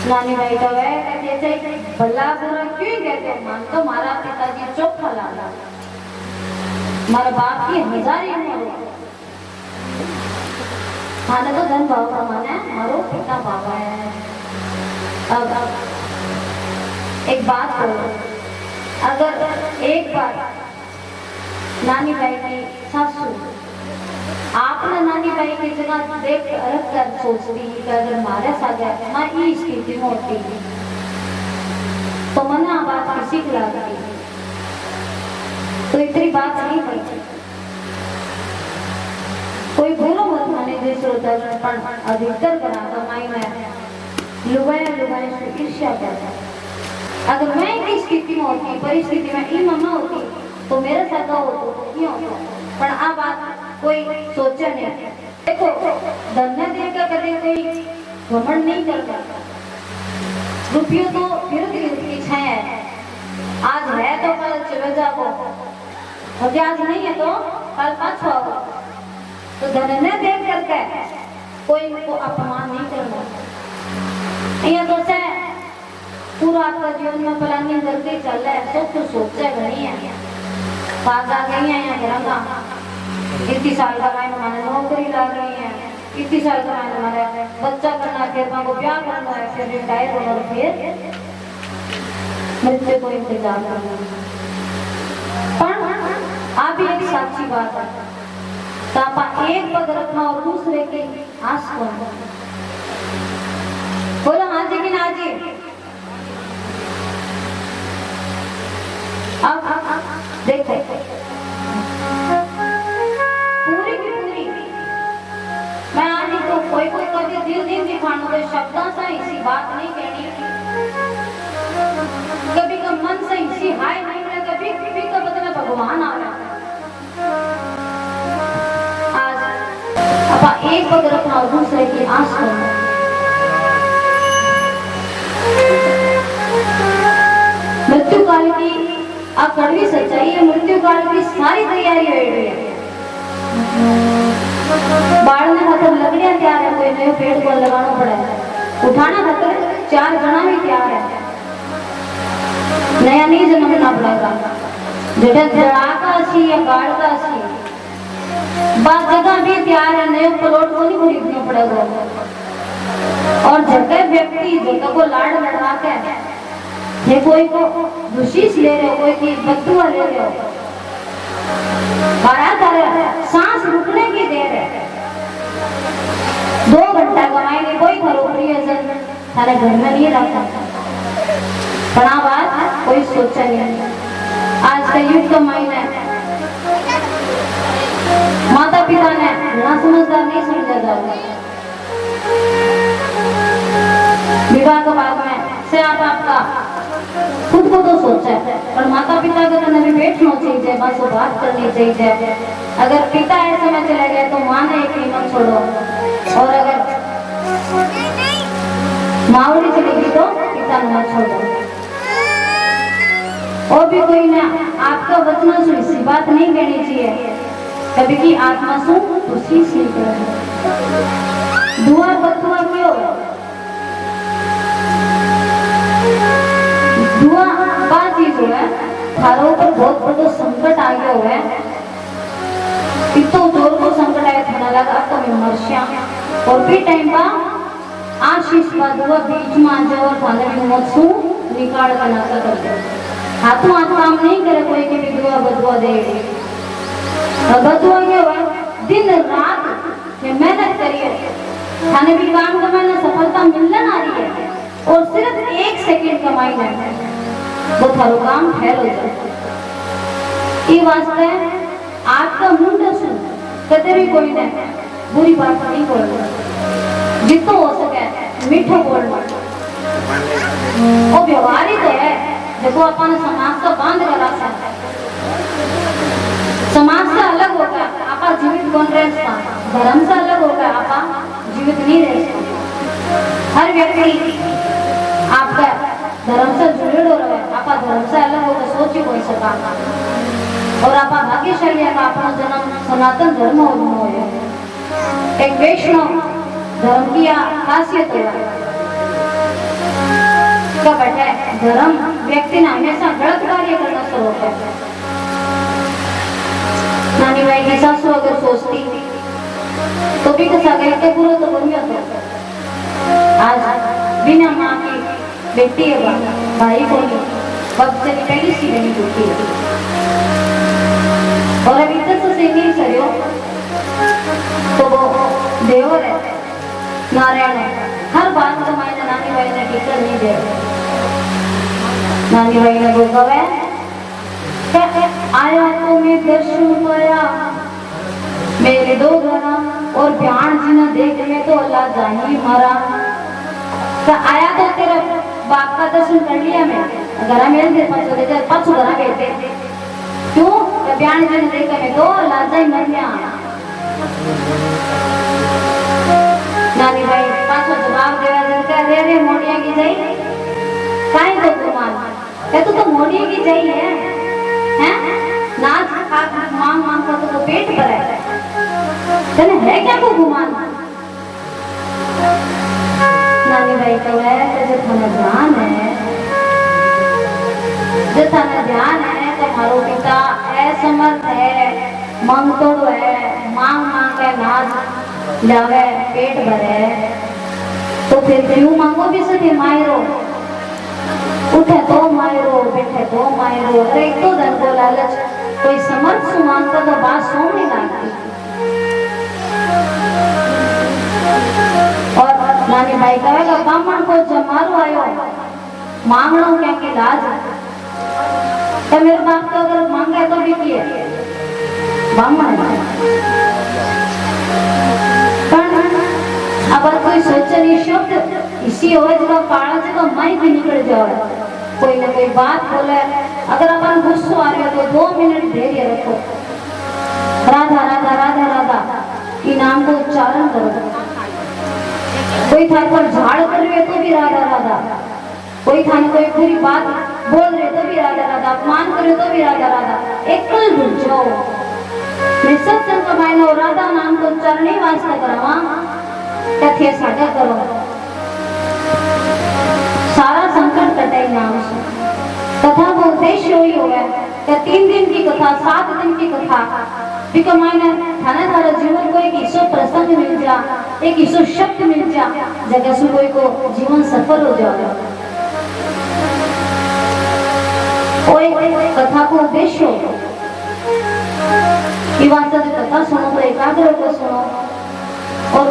नानी भाई तो है जैसे भला बुरा क्यों कहते मान तो मारा पिताजी चोखा लाला मारा बाप की हजारी उम्र माने तो धन भाव का माने मारो पिता बाबा है। अब एक बात करो, अगर एक बार नानी भाई की सासू आपने नानी भाई की जगह देख रख कर सोचती कि अगर मारे साथ माँ ई स्थिति में होती तो मना बात किसी की लगती तो इतनी बात नहीं करती। कोई बोलो मत माने जैसे होता है पर अधिकतर करा तो माई में लुगाया से ईर्ष्या करता। अगर मैं की स्थिति में होती परिस्थिति में ई मम्मा होती तो मेरे साथ होता तो क्यों होता पर आ बात कोई सोचा नहीं। देखो धन्य देकर कभी कोई घमंड नहीं करता। रुपयों तो फिर की छाया है, आज है तो कल चले जाओ और आज नहीं है तो कल पाछो आओ। तो धन्य देख करके कोई को अपमान नहीं करना। ये तो से पूरा आपका जीवन में प्लानिंग करके चल रहा है, सब कुछ सोचा नहीं है। बात आ गई है यहाँ घर इतनी साल का मैंने नौकरी लग रही है, इतनी साल का मैंने बच्चा करना है, फिर को ब्याह करना है, फिर रिटायर होना है, फिर मृत्यु को इंतजार करना है। पर आप भी एक साक्षी बात है तो आप एक पग रखना और दूसरे की आस को बोलो हाँ जी कि ना जी। अब देखो पूरी की पूरी मैं आज तो कोई कभी दिल नहीं दिखाना तो शब्दों से इसी बात नहीं कहनी, कभी का मन से इसी हाय नहीं रहा, कभी का बदला भगवान आ रहा। आज अब एक पग रखना और दूसरे की आस करना। मृत्यु काल की कड़वी सच्चाई है, मृत्यु काल की सारी तैयारी हो रही है। बाढ़ने खातर लकड़ियां तैयार है, कोई नए पेड़ को लगाना पड़ा है, उठाना खातर 4 जना भी तैयार है, नया नहीं जन्मना पड़ेगा। जेठा जड़ा का सी या गाड़ का सी बात जगह भी तैयार है, नए प्लॉट को नहीं खरीदना पड़ेगा। और जगह व्यक्ति जगह को लाड़ लड़ा के ये कोई को दुशीश ले रहे हो, कोई की बदुआ ले रहे हो, बारह सांस रुकने की देर है, 2 घंटा कमाएंगे कोई थारो प्रियजन थारे घर में नहीं रखा बड़ा बात कोई सोचा नहीं। आज का युग का मायने माता पिता ने ना समझदार नहीं समझा जाओगे। विवाह के बाद में से आप आपका खुद को तो सोचा है पर माता पिता के तो भी बैठना चाहिए, बस बात करनी चाहिए। अगर पिता ऐसे में चले गए तो माँ ने एक कीमत छोड़ो, और अगर मावड़ी चलेगी तो पिता न छोड़ो। और भी कोई ना आपका वचना सुन सी बात नहीं कहनी चाहिए, कभी की आत्मा सु तो शीश नहीं करना। दुआ बदुआ क्यों दुआ बात चीज है, थारो ऊपर बहुत बड़ा संकट आ गया हुआ है, इतो जोर को संकट आया था लगा अब तो मैं मरशिया और भी टाइम बा आशीष बा दुआ बीच में आ जाओ और थाने भी मत सु निकाल का नाता कर दो। हाथों हाथ काम नहीं करे कोई की भी दुआ बदुआ दे बदुआ क्या हुआ दिन रात ये मेहनत करिए, थाने भी काम का मैंने सफलता मिलने आ रही है और सिर्फ 1 सेकंड कमाई है वो थारो काम फेल हो जाए। ये वास्ते आपका मुंड सुन कदे भी कोई ने बुरी बात नहीं बोलना, जितना हो सके मीठा बोलना। वो व्यवहार ही तो है देखो अपन समाज का बांध करा सकता, समाज से अलग होगा आपा जीवित कौन रहता, धर्म से अलग होगा आपा जीवित नहीं रहता। हर व्यक्ति आपका धर्म से जुड़े हो रहा है, आपा धर्म से अलग होकर सोच ही कोई सका और आपा भाग्यशाली है का अपना जन्म सनातन धर्म हो एक वैष्णव धर्म की खासियत है। क्या बैठे धर्म व्यक्ति ने हमेशा गलत कार्य करना शुरू होता है। नानी भाई की सासू अगर सोचती तो भी कसा गए के पूरा तो बन गया था। आज बिना माँ की बेटी है भाई को वक्त से पहली सी नहीं होती है। और अभी तक से नहीं करियो तो वो देवर है नारायण है, हर बात को मायने नानी भाई ने टिकट नहीं दे। नानी भाई ने बोला है आया तो मैं दर्शन पाया मेरे दो घरा और ध्यान जी ने देख में तो अल्लाह जानी मारा। तो आया तो तेरा बाप का दर्शन कर लिया मैं घरा में दे पाँच घरा कहते क्यों ध्यान जी ने देख में तो अल्लाह जाई मर गया। नानी भाई पाछो जवाब देवा जन रे रे मोड़िया की जाई काई तो गुमान है तो मोड़िया की जाई है हैं नाच खा मांग मांग कर तो पेट भरा है तने है क्या को गुमान। नानी भाई तो है जो थाना ध्यान है जो थाना ध्यान है तुम्हारो पिता असमर्थ है मांग तोड़ो है मांग मांग के नाच लावे पेट भरे तो फिर क्यों मांगो भी सके मायरो उठे तो मायरो बैठे तो मायरो अरे एक तो धन को लालच कोई समर्थ सु मांगता तो बात सोने लगती। और नानी भाई कहेगा ब्राह्मण को जमारो आयो मांगनो क्या की लाज तो मेरे बाप तो अगर मांगे तो भी किए ब्राह्मण अगर कोई सोचे नहीं शब्द इसी हो जगह पाड़ा जगह माई भी निकल जाए कोई ना कोई बात बोले अगर अपन गुस्सा आ रहे हो तो 2 मिनट धैर्य रखो राधा राधा राधा राधा की नाम को उच्चारण करो। कोई था पर झाड़ कर रहे तो भी राधा राधा कोई था कोई पूरी बात बोल रहे तो भी राधा राधा अपमान करे तो भी राधा राधा एकल भूल जाओ मैं सत्संग कमाएना और राधा नाम को उच्चारण नहीं वास्ता करावा कथे साझा करो सारा संकट कटे नाम से। कथा का उद्देश्य वही हो गया कि 3 दिन की कथा 7 दिन की कथा भी कमाएना थाना थारा जीवन को एक ईश्वर प्रसंग मिल जा एक ईश्वर शब्द मिल जा जगह से कोई को जीवन सफल हो जाए। और एक कथा को उद्देश्य हो ये वास्ते कथा सुनो तो एकाग्र होकर सुनो और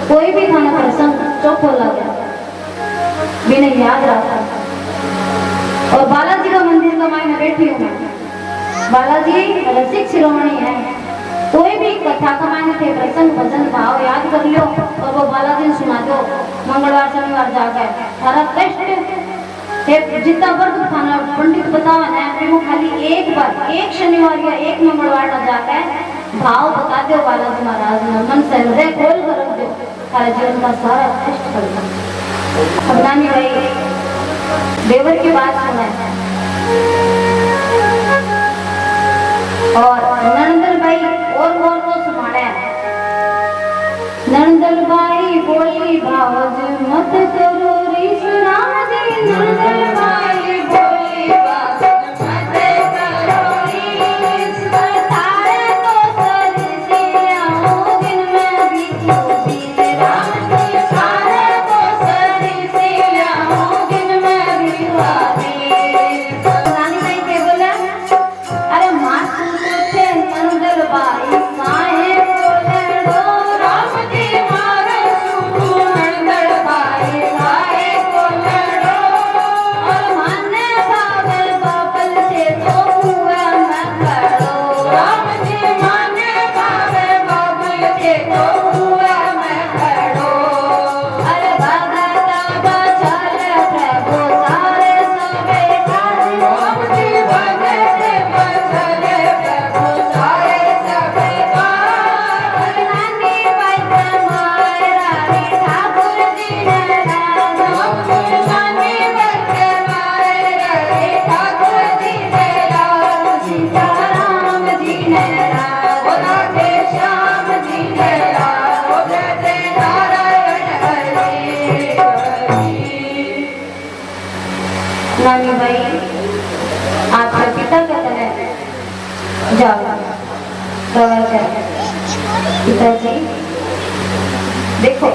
कोई भी थाना प्रसंग चुप हो लगा बिना याद रखा। और बालाजी का मंदिर का मायने बैठी हूँ मैं बालाजी रसिक शिरोमणि है कोई भी कथा का मायने थे प्रसंग भजन भाव याद कर लियो और वो बालाजी सुना दो मंगलवार शनिवार जाकर सारा कष्ट जितना वर्ग थाना पंडित बतावा है वो खाली एक बार एक शनिवार या एक मंगलवार ना जाकर भाव बता दो बालाजी महाराज ने मन से हृदय खोल कर रख दो सारा जीवन का सारा कष्ट कर दो। अब नानी भाई देवर की बात सुना और नंदन भाई और को सुनाया नंदन भाई बोली भावज मत करो रीस राम जी नंदन भाई बोली भावज मत करो रीस तारे तो सर से आओ दिन में बीतू बीत राम जी तारे तो सर से आओ दिन में बीतवा नानी भाई के बोला अरे माँ पूछे नंदन भाई साहेब बोले दो राम जी मारे सुनो नंदन भाई नानी भाई आपका पिता कहते हैं जाओ पिताजी देखो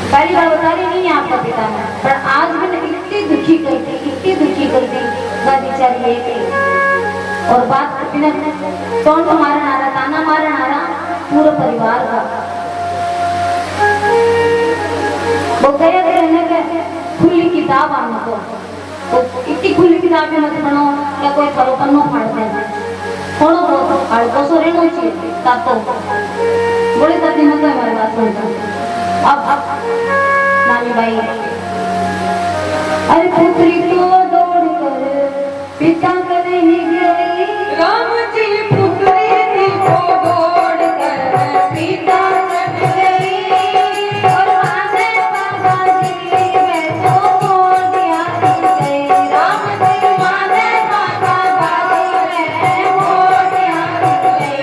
पहली बार बता रही नहीं आपका पिता है पर आज मैंने इतनी दुखी कर दी बेचारी ये और बात बिना टोंट मारना आ रहा ताना मारना आ रहा पूरे परिवार का वो गया रहने खुली किताब आने को तो इतनी खुली किताब में मत पढ़ो या कोई करो पन्नो फाड़ते हैं थोड़ा बहुत फाड़ सो रहना चाहिए तब तो बड़े तब मत हमारे बात सुनता अब नानी भाई अरे पुत्री तो दौड़ कर पिता करे ही गई राम जी पुत्री थी को दौड़ कर पिता कर गई और आने बाबा जी में तो छोड़ दिया गई राम जी माने बाबा बाजी में छोड़ दिया गई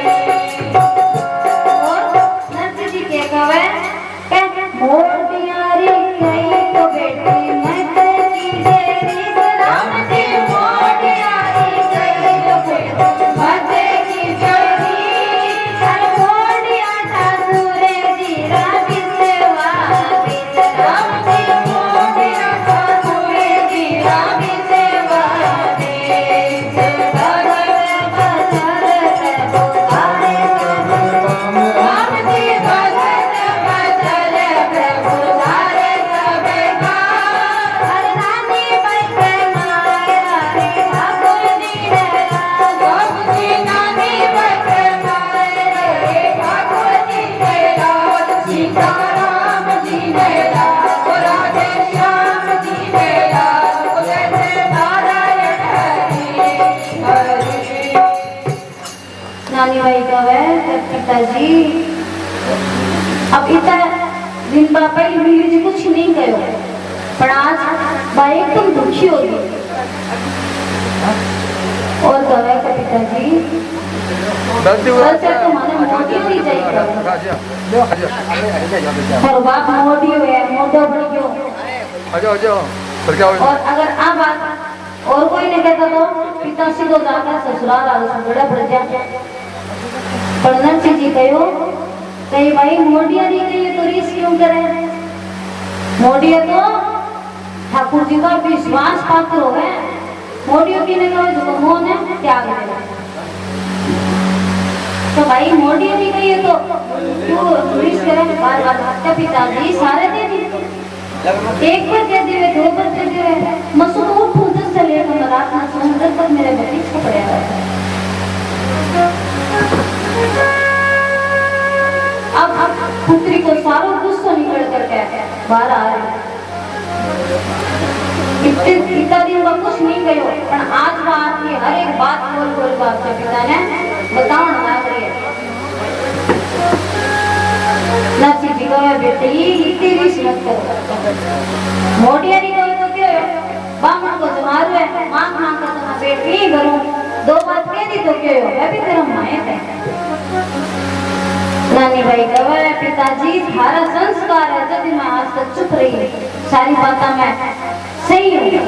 और नंद जी के कवे मोड़ दिया रे गई तो बेटी मैं तेरी तेरी राम जी मोड़ दिया रे गई तो बेटी मैं तेरी तेरी हर मोड़ दिया ठाकुरे जी राम सेवा बीच राम जी मोड़ दिया ठाकुरे जी राम सेवा बीच भगत बचल पुकारे राम जी भगत बचल प्रभु सारे सबे का हर नानी बैठे माया रे ठाकुर जी डरा बाबू जी नानी बैठे माया रे ठाकुर जी डरा सीताराम जी डरा राधे श्याम जी डरा जय नारायण हरि नानी भाई कहे पिताजी अब इतना दिन पर पहले मिली जी कुछ नहीं कहो पर आज भाई एकदम दुखी हो गई और कहे का पिताजी कल से तुम्हारे मोटी नहीं चाहिए और बाप मोटी हुए मोटो बन गयो और अगर आ बात और कोई नहीं कहता तो पिता सीधो जाकर ससुराल आ गया पड़ जाए पर नंद जी कहो कहीं भाई मोडिया नहीं गई तो रीस क्यों करे मोडिया तो ठाकुर जी का विश्वास पात्र हो गए मोडियो की ने कहा जो मोह ने त्याग दिया तो भाई मोडिया नहीं गई तो तू रीस करे बार बार हत्या पिताजी सारे दे दी एक बार दे दिए दो बार दे दिए मसू तो फूल से लेकर रात में समुद्र तक मेरे बच्चे छपड़े रहते अब पुत्री को सारा गुस्सा निकल करके बाहर आ रही इतना दिन वह कुछ नहीं गयो पर आज बात की हर एक बात बोल बात के पिता ने बताना लग रही है नची जी को बेटे इतनी रिस मत करो मोटिया नहीं कोई तो क्यों बामण को जमारू है मांग मांग कर तो बेटी नहीं करूं दो बात कह दी तो क्यों मैं भी तेरा माए है नानी भाई कहे पिताजी थारा संस्कार है जब मैं आज तक चुप रही सारी बातें मैं सही हूँ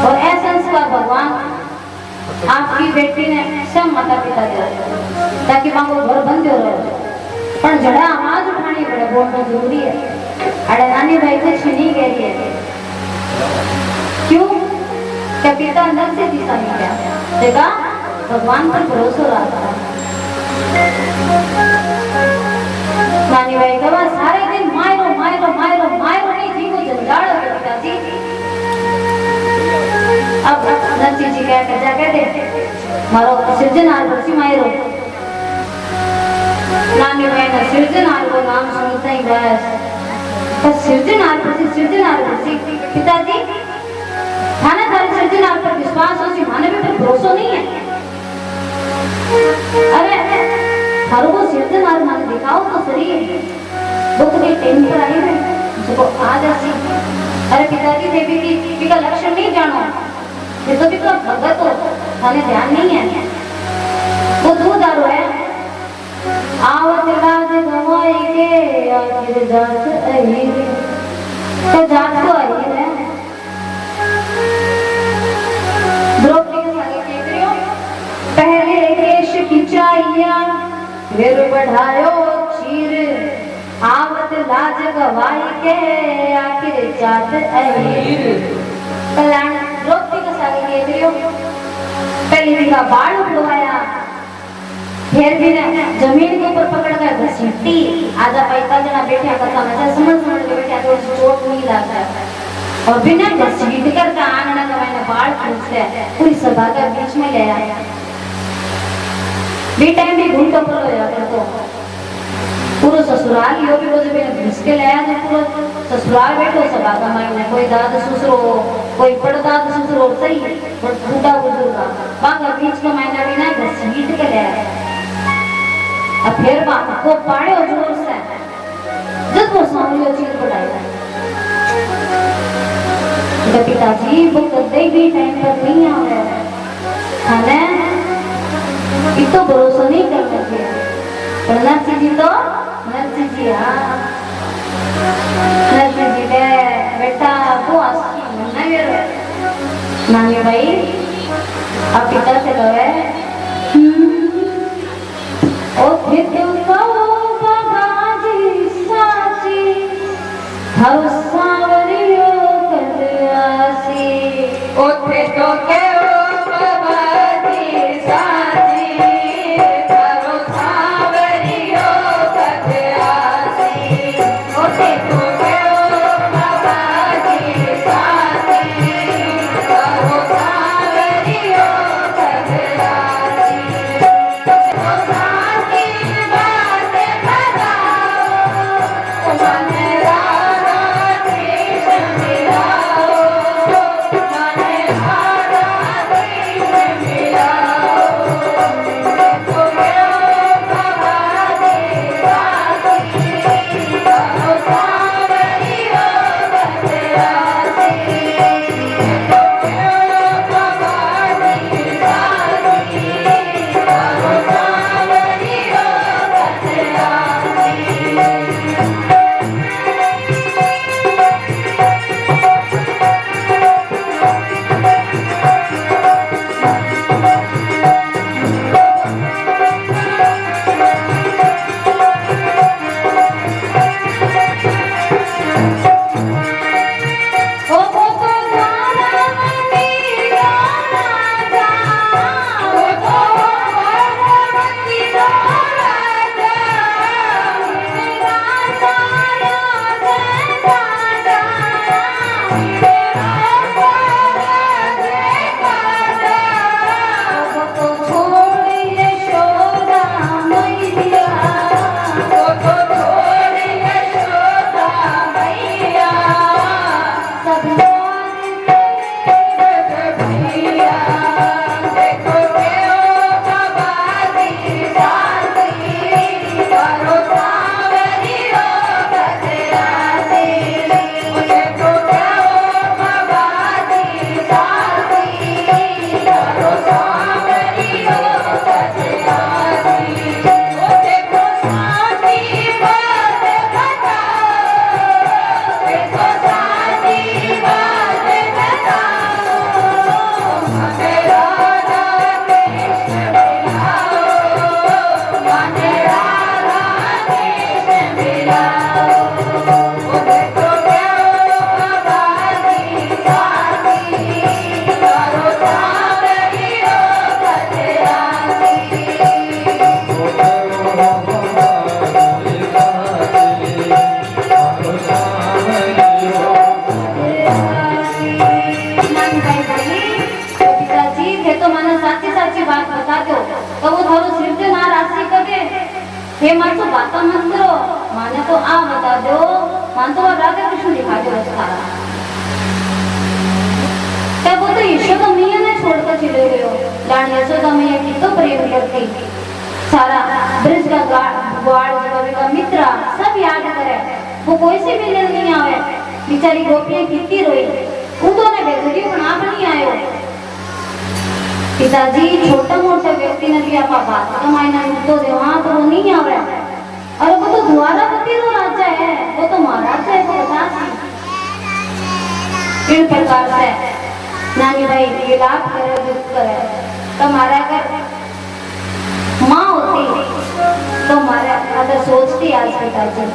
और ऐसा संस्कार भगवान आपकी बेटी ने सब माता पिता दिया ताकि माँ को घर बंद हो रहे पर जड़ा आवाज उठानी पड़े बोलना जरूरी है अरे नानी भाई कुछ नहीं कह रही है क्यों क्या पिता अंदर से दिशा नहीं गया देखा भगवान पर भरोसा रहा नानी भाई का सारे दिन मायरो नहीं जी को जंजाल हो गया पिताजी अब नंची जी कहते मारो सृजनहार बसी मायरो नानी भाई ने सृजनहार को नाम सुनते ही बस पर सृजनहार बसी पिताजी थाने थारे सृजनहार पर विश्वास हो सी माने भी भरोसा नहीं है अरे थारो को सृजनहार माने दिखाओ तो सही है वो तो के टाइम पर आई है जो आज ऐसी अरे पिताजी देवी का लक्षण नहीं जानो ये तो भी तो भगत हो थाने ध्यान नहीं है वो दूधारो है आवत राज गवाई के आखिर जात आई तो जात को आई है जात अहीर कल्याण द्रौपदी का सागे केतरियो पहले दिखा बाल उड़वाया फिर भी ना जमीन के ऊपर पकड़ कर घसीटी आधा पैसा जना बैठा करता मजा समझ के बैठा तो चोट नहीं लगता और बिना घसीट कर का आंगना का मैंने बाल खींचते पूरी सभा का बीच में ले आया बी टाइम भी घूम टपल हो जाता तो पूरा ससुराल यो भी बोझ बिना घिसके ले आया पूरा ससुराल बैठो सभा का मायने कोई दाद ससुरो कोई पड़दाद ससुरो सही और बूढ़ा बुजुर्ग बांगा बीच का मायना बिना घसीट के ले आया अब फिर बात को पाड़े और जोर से जब वो सामने चीज पड़ाया पिताजी वो कदे भी टाइम पर नहीं आ रहा खाने इतो भरोसा नहीं करना चाहिए पर नर्सी जी तो नर्सी जी हाँ नर्सी जी दे बेटा वो आसी नहीं नानी भाई आप पिता से कहे ओ फिर तो बाबा जी साची हर सावरियो कर आसी ओ फिर तो के हे मान तो बात मत करो माने तो आ बता दो मान तो राधा कृष्ण दिखा दो रास्ता क्या वो तो यशोदा मैया ने छोड़कर चले गए हो लाड यशोदा मैया की तो प्रेम करती सारा ब्रज का ग्वाल का मित्र सब याद करे वो कोई से मिलने नहीं आवे बेचारी गोपियां कितनी रोई उदो ने बेगुदी बना नहीं आयो पिताजी छोटा मोटा व्यक्ति ने भी आपा बात कमाईना तो देवा तो नहीं आवे अरे वो तो द्वारावती रो राजा है वो तो महाराज है वो बता इन प्रकार से नानी भाई विलाप करे दुख करे तो मारा कर माँ होती तो मारा अगर सोचती आज पिताजी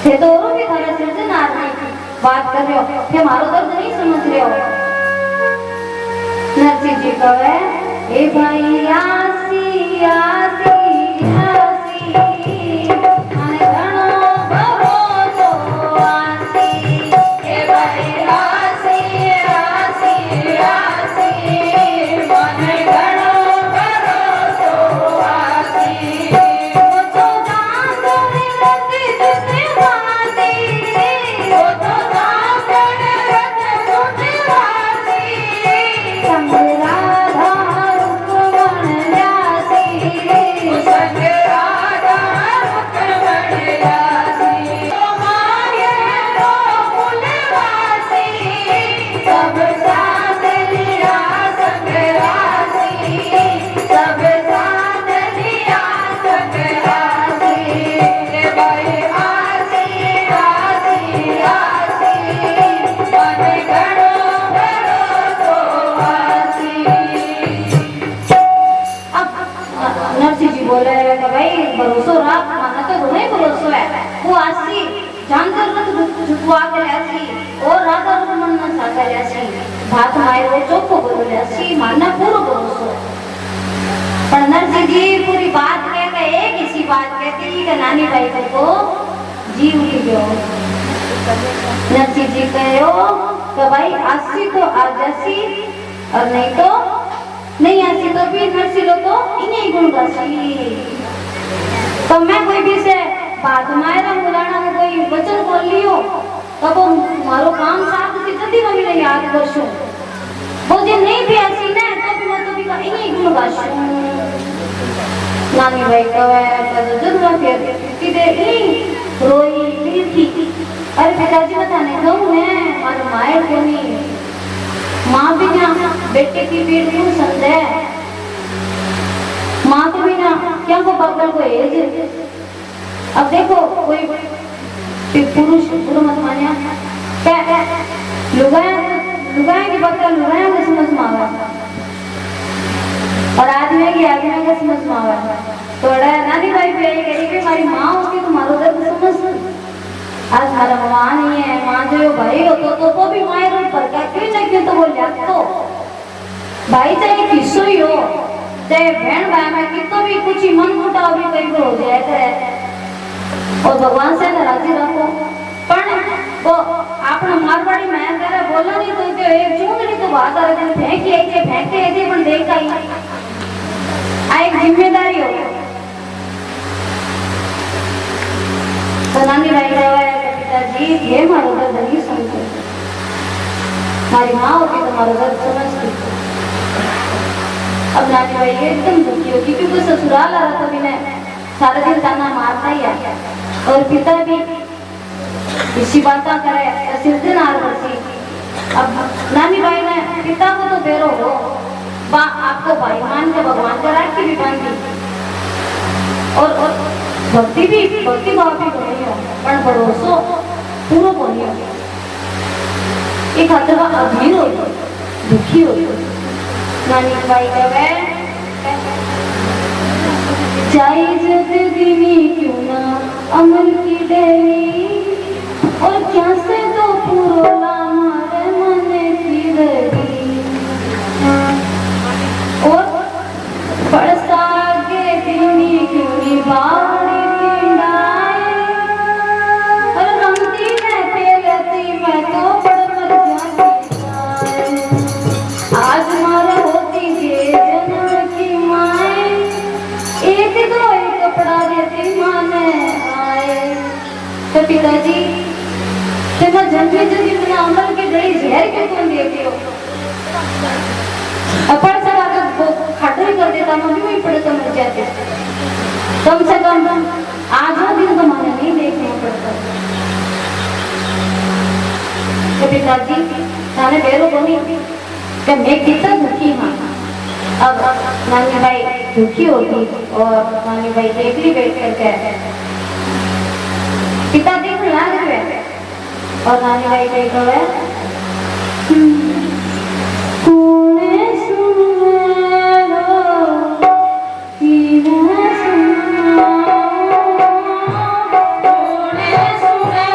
थे तो और भी थारा सृजन आदमी बात कर रहे हो कि मारो दर्द नहीं समझ रहे हो। नरसिंह जी कहे ए भाई आसी आसी भरोसो रात माना तो नहीं भरोसो है वो आसी जानकर रत जुटवा के लासी और राधा मन में साथा लासी भात माए वो चोखो बोलो लासी माना पूरा भरोसो। पर नरसिंह जी पूरी बात कह के एक इसी बात कहती कि नानी भाई को जी उठी गयो। नरसिंह जी कहो कि भाई आसी तो आ जासी और नहीं तो नहीं आसी तो भी नरसिंह तो इन्हीं गुण गासी। तो मैं कोई भी से बात मायरा मुलाना में कोई वचन बोल लियो तो वो मारो काम साथ से जल्दी में मेरे याद करशो वो जे नहीं भी ऐसी ना तो भी मैं तो भी का इन्हीं गुण गाशो। नानी भाई कहे जब मैं फिर सीधे ही रोई फिर थी अरे पिताजी बताने कहूँ मैं मारो मायर को नहीं माँ भी ना बेटे की पीड़ क्यों समझे माँ तो भी ना क्या को बगल को एज अब देखो कोई पुरुष पूरा मत मानिया क्या लुगाया की बगल लुगाया के समझ में आवा और आदमी के समझ में आवा तो नानी भाई भी यही कही कि हमारी माँ होती तो मारो दर्द समझ आज हमारा माँ नहीं है माँ जो भाई हो तो भी मायर पर क्या क्यों नहीं क्यों तो बोल तो भाई चाहे किसो ही हो चाहे बहन भाई में कितो भी कुछ ही मन मुटाव भी कई हो जाए करे और भगवान से नाराजी रखो पर वो आपने मारवाड़ी में करे बोला नहीं तो जो एक चूंदड़ी तो बात आ रही फेंक के ऐसे पण देख आई आ एक जिम्मेदारी हो तो नानी भाई कहे पिताजी ये मारो दर्द नहीं समझते हमारी माँ होती तो मारो दर्द समझती। अब नानी भाई एकदम दुखी होगी क्योंकि ससुराल आ रहा था विनय सारा दिन ताना मारता ही आया और पिता भी इसी बात करे सिर दिन आर बरसी। अब नानी भाई ने पिता को तो बेरो हो आपको भाई मान के भगवान का राखी भी बांधी और भक्ति भाव भी नहीं हो पर भरोसो पूरा को नहीं हो एक हद अधीर हो दुखी हो। नानी भाई कहे चाहे जिंदगी क्यों ना अमल की डेरी और क्या से तो पूरा हमारे मन की डरी और बरसागे दिनी क्यों नहीं बाड़ी किंडाए और रंगती मैं पेलती मैं तो बड़ मर जाती आज मारा होती जे जन्म की माए एक दो एक कपड़ा देती माने आए तो पिताजी कि मैं जन्मे जन्म अपना अमल के डरी जहर क्यों तुम देती हो अपन से अगर वो खटरी कर देता मम्मी वही पड़े तो मर जाते कम से कम आज वो दिन तो माने नहीं देखने पड़ता। तो पिताजी नाने बेरो को नहीं कि मैं कितना दुखी हाँ। अब नानी भाई दुखी होगी और नानी भाई देखली बैठ करके पिता देख लाग रहे और नानी भाई कही कहे तूने सुने लो कि मैं सुना तूने सुने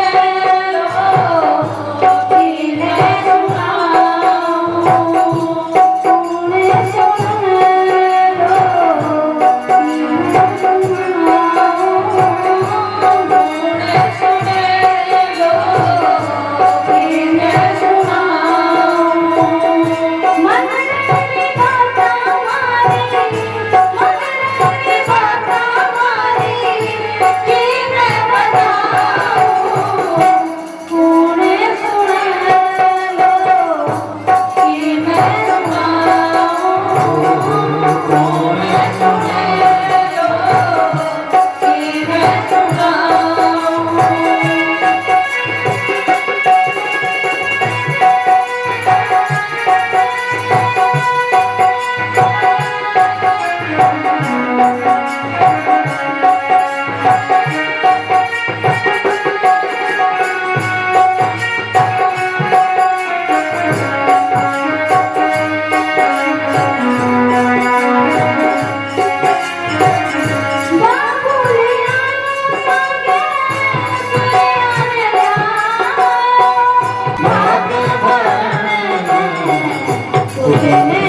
लो मैंने